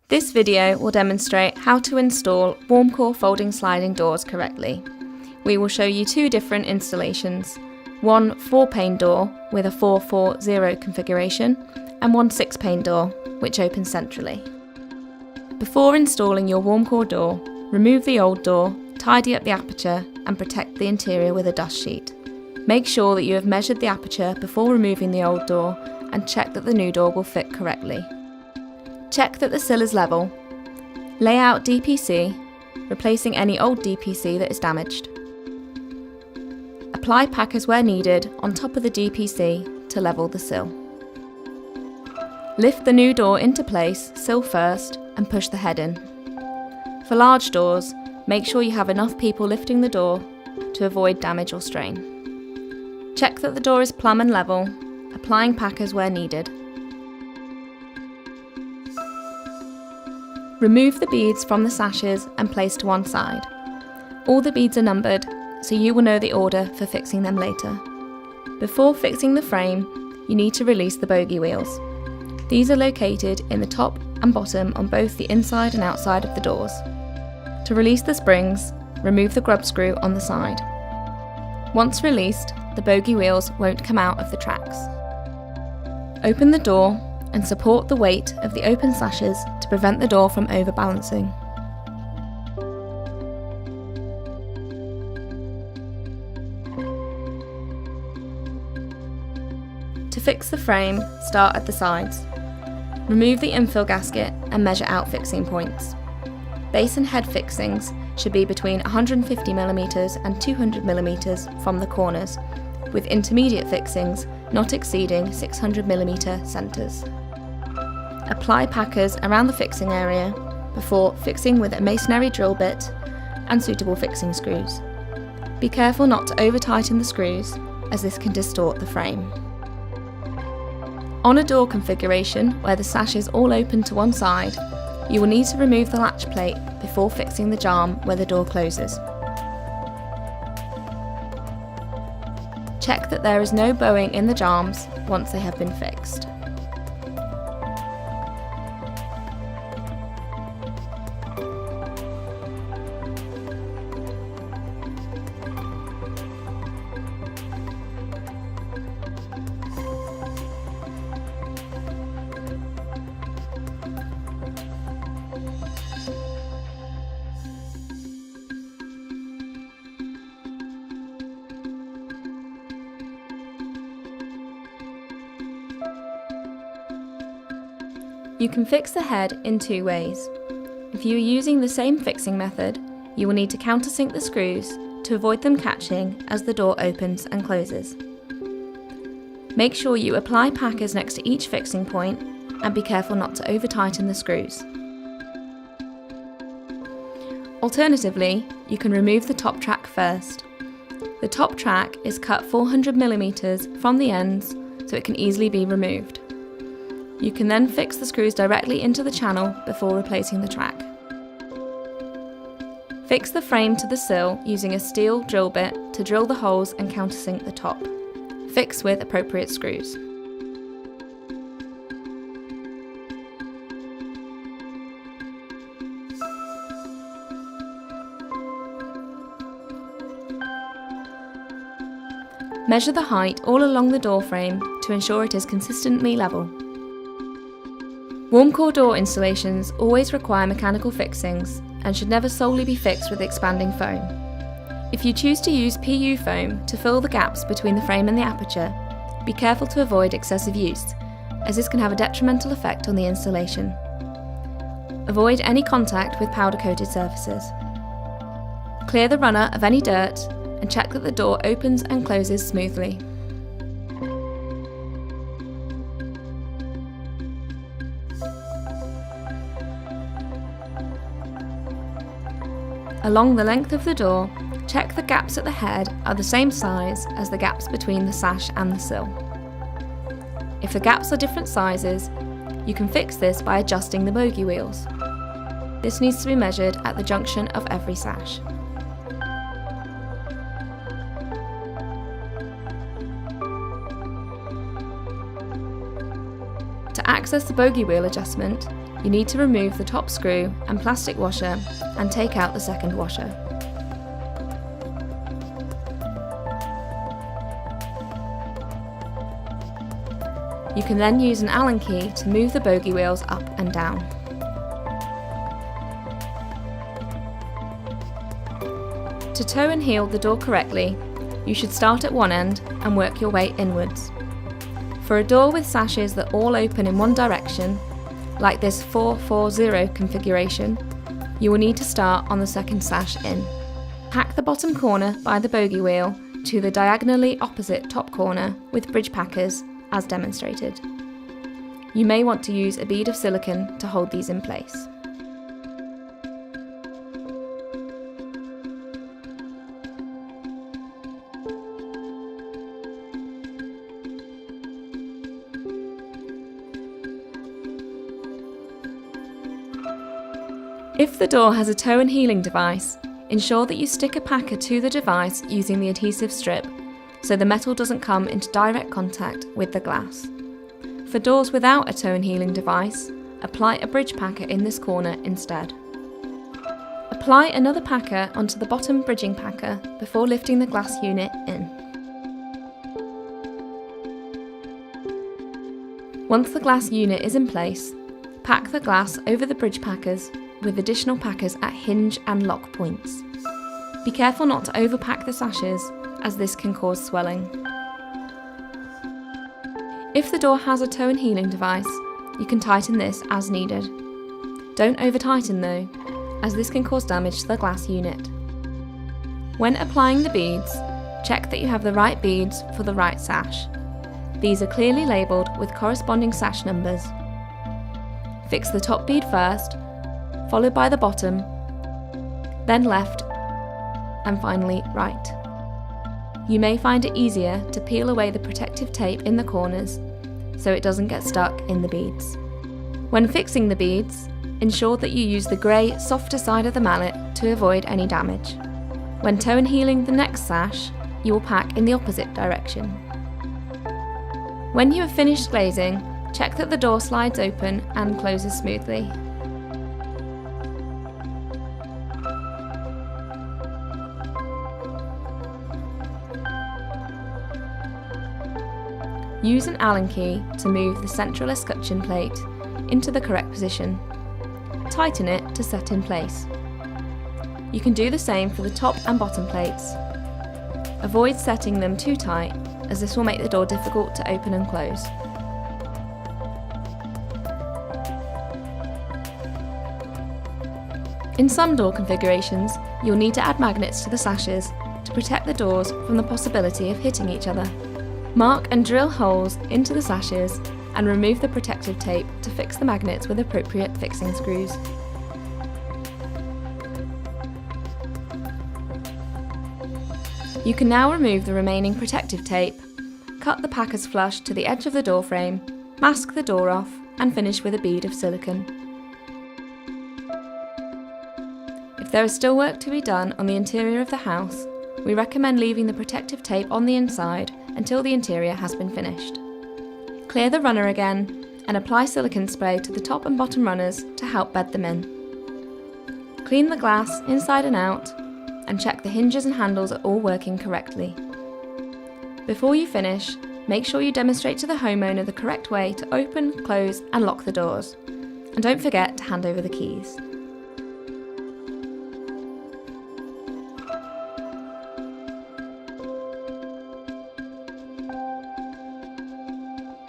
This video will demonstrate how to install WarmCore folding sliding doors correctly. We will show you two different installations, one 4-pane door with a 440 configuration and one 6-pane door which opens centrally. Before installing your WarmCore door, remove the old door, tidy up the aperture and protect the interior with a dust sheet. Make sure that you have measured the aperture before removing the old door and check that the new door will fit correctly. Check that the sill is level. Lay out DPC, replacing any old DPC that is damaged. Apply packers where needed on top of the DPC to level the sill. Lift the new door into place, sill first, and push the head in. For large doors, make sure you have enough people lifting the door to avoid damage or strain. Check that the door is plumb and level, applying packers where needed. Remove the beads from the sashes and place to one side. All the beads are numbered, so you will know the order for fixing them later. Before fixing the frame, you need to release the bogey wheels. These are located in the top and bottom on both the inside and outside of the doors. To release the springs, remove the grub screw on the side. Once released, the bogey wheels won't come out of the tracks. Open the door and support the weight of the open sashes to prevent the door from overbalancing. To fix the frame, start at the sides. Remove the infill gasket and measure out fixing points. Base and head fixings should be between 150mm and 200mm from the corners, with intermediate fixings not exceeding 600mm centres. Apply packers around the fixing area before fixing with a masonry drill bit and suitable fixing screws. Be careful not to over-tighten the screws, as this can distort the frame. On a door configuration where the sash is all open to one side, you will need to remove the latch plate before fixing the jamb where the door closes. Check that there is no bowing in the jambs once they have been fixed. You can fix the head in two ways. If you are using the same fixing method, you will need to countersink the screws to avoid them catching as the door opens and closes. Make sure you apply packers next to each fixing point and be careful not to over-tighten the screws. Alternatively, you can remove the top track first. The top track is cut 400mm from the ends so it can easily be removed. You can then fix the screws directly into the channel before replacing the track. Fix the frame to the sill using a steel drill bit to drill the holes and countersink the top. Fix with appropriate screws. Measure the height all along the door frame to ensure it is consistently level. WarmCore door installations always require mechanical fixings and should never solely be fixed with expanding foam. If you choose to use PU foam to fill the gaps between the frame and the aperture, be careful to avoid excessive use, as this can have a detrimental effect on the installation. Avoid any contact with powder-coated surfaces. Clear the runner of any dirt and check that the door opens and closes smoothly. Along the length of the door, check the gaps at the head are the same size as the gaps between the sash and the sill. If the gaps are different sizes, you can fix this by adjusting the bogey wheels. This needs to be measured at the junction of every sash. To access the bogey wheel adjustment, you need to remove the top screw and plastic washer and take out the second washer. You can then use an Allen key to move the bogie wheels up and down. To toe and heel the door correctly, you should start at one end and work your way inwards. For a door with sashes that all open in one direction, like this 4-4-0 configuration, you will need to start on the second sash in. Pack the bottom corner by the bogie wheel to the diagonally opposite top corner with bridge packers, as demonstrated. You may want to use a bead of silicone to hold these in place. If the door has a toe and heeling device, ensure that you stick a packer to the device using the adhesive strip, so the metal doesn't come into direct contact with the glass. For doors without a toe and heeling device, apply a bridge packer in this corner instead. Apply another packer onto the bottom bridging packer before lifting the glass unit in. Once the glass unit is in place, pack the glass over the bridge packers with additional packers at hinge and lock points. Be careful not to overpack the sashes, as this can cause swelling. If the door has a toe and heeling device, you can tighten this as needed. Don't over tighten though, as this can cause damage to the glass unit. When applying the beads, check that you have the right beads for the right sash. These are clearly labelled with corresponding sash numbers. Fix the top bead first, followed by the bottom, then left, and finally right. You may find it easier to peel away the protective tape in the corners so it doesn't get stuck in the beads. When fixing the beads, ensure that you use the grey, softer side of the mallet to avoid any damage. When toe and heeling the next sash, you will pack in the opposite direction. When you have finished glazing, check that the door slides open and closes smoothly. Use an Allen key to move the central escutcheon plate into the correct position. Tighten it to set in place. You can do the same for the top and bottom plates. Avoid setting them too tight, as this will make the door difficult to open and close. In some door configurations, you'll need to add magnets to the sashes to protect the doors from the possibility of hitting each other. Mark and drill holes into the sashes and remove the protective tape to fix the magnets with appropriate fixing screws. You can now remove the remaining protective tape, cut the packers flush to the edge of the door frame, mask the door off, and finish with a bead of silicone. If there is still work to be done on the interior of the house, we recommend leaving the protective tape on the inside until the interior has been finished. Clear the runner again and apply silicone spray to the top and bottom runners to help bed them in. Clean the glass inside and out and check the hinges and handles are all working correctly. Before you finish, make sure you demonstrate to the homeowner the correct way to open, close and lock the doors. And don't forget to hand over the keys.